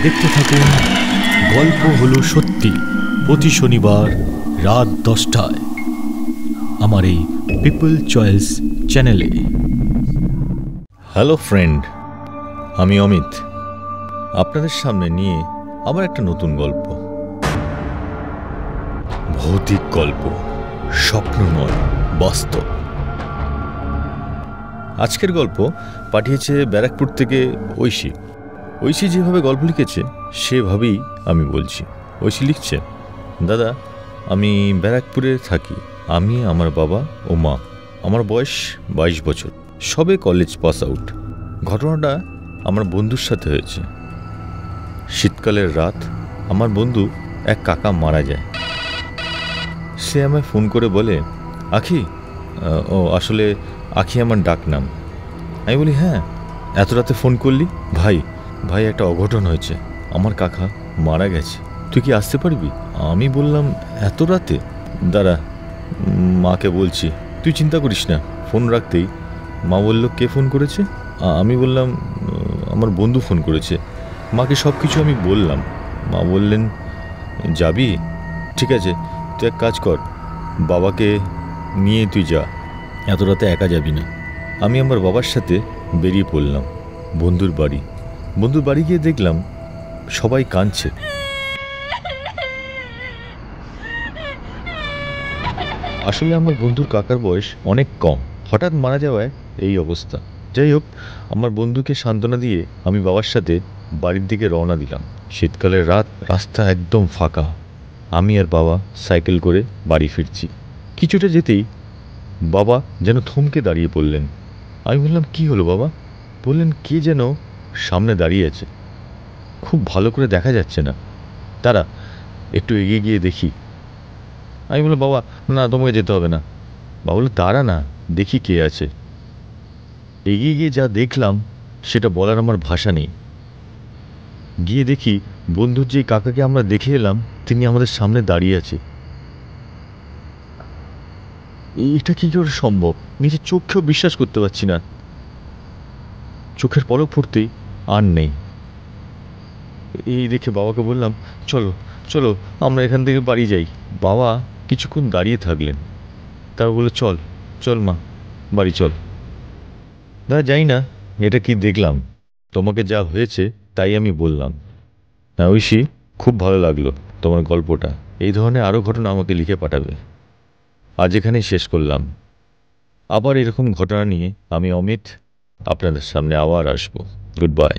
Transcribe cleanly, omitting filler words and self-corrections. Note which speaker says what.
Speaker 1: দেখতে থাকুন গল্প হলো সত্যি প্রতি শনিবার রাত 10টায় আমার এই পিপল চয়েস চ্যানেলে। হ্যালো ফ্রেন্ড, আমি অমিত আপনাদের সামনে নিয়ে আবার একটা নতুন গল্প, ভৌতিক গল্প, স্বপ্ন নয় বাস্তব। আজকের গল্প পাঠিয়েছে ব্যারাকপুর থেকে ঐশী। ঐশী যেভাবে গল্প লিখেছে সেভাবেই আমি বলছি। ঐশী লিখছে, দাদা আমি ব্যারাকপুরে থাকি। আমি, আমার বাবা ও মা। আমার বয়স 22 বছর, সবে কলেজ পাস আউট। ঘটনাটা আমার বন্ধুর সাথে হয়েছে। শীতকালের রাত, আমার বন্ধু এক কাকা মারা যায়। সে আমায় ফোন করে বলে, আখি, ও আসলে আখি আমার ডাক নাম। আমি বলি, হ্যাঁ এত রাতে ফোন করলি? ভাই একটা অঘটন হয়েছে, আমার কাকা মারা গেছে, তুই কি আসতে পারবি? আমি বললাম, এত রাতে? দাঁড়া, মাকে বলছি। তুই চিন্তা করিস না। ফোন রাখতেই মা বলল, কে ফোন করেছে? আমি বললাম, আমার বন্ধু ফোন করেছে। মাকে সব কিছু আমি বললাম। মা বললেন, যাবি? ঠিক আছে, তুই এক কাজ কর, বাবাকে নিয়ে তুই যা, এত রাতে একা যাবি না। আমি আমার বাবার সাথে বেরিয়ে পড়লাম বন্ধুর বাড়ি গিয়ে দেখলাম সবাই কাঁদছে। আসলে আমার বন্ধুর কাকার বয়স অনেক কম, হঠাৎ মারা যাওয়ায় এই অবস্থা। যাই হোক, আমার বন্ধুকে সান্ত্বনা দিয়ে আমি বাবার সাথে বাড়ির দিকে রওনা দিলাম। শীতকালের রাত, রাস্তা একদম ফাঁকা। আমি আর বাবা সাইকেল করে বাড়ি ফিরছি। কিছুটা যেতেই বাবা যেন থমকে দাঁড়িয়ে পড়লেন। আমি বললাম, কি হলো বাবা? বললেন, কে যেন সামনে দাঁড়িয়ে আছে, খুব ভালো করে দেখা যাচ্ছে না, তারা একটু এগিয়ে গিয়ে দেখি। আমি বললাম, বাবা না, তোমাকে যেতে হবে না। বাবা বললো, দাঁড়া না, দেখি কে আছে। এগিয়ে গিয়ে যা দেখলাম সেটা বলার আমার ভাষা নেই। গিয়ে দেখি বন্ধুর যে কাকাকে আমরা দেখে এলাম তিনি আমাদের সামনে দাঁড়িয়ে আছে। এটা কি করে সম্ভব? নিজের চোখেও বিশ্বাস করতে পারছি না। চোখের পলক পড়তেই আর নেই। এই দেখে বাবাকে বললাম, চলো চলো আমরা এখান থেকে বাড়ি যাই। বাবা কিছুক্ষণ দাঁড়িয়ে থাকলেন, তারপর বললো, চল চল মা, বাড়ি চল। দাদা যাই না, এটা কি দেখলাম, তোমাকে যা হয়েছে তাই আমি বললাম। হ্যাঁ ঐশী, খুব ভালো লাগলো তোমার গল্পটা। এই ধরনের আরও ঘটনা আমাকে লিখে পাঠাবে। আজ এখানেই শেষ করলাম। আবার এরকম ঘটনা নিয়ে আমি অমিত আপনাদের সামনে আবার আসবো। Good bye.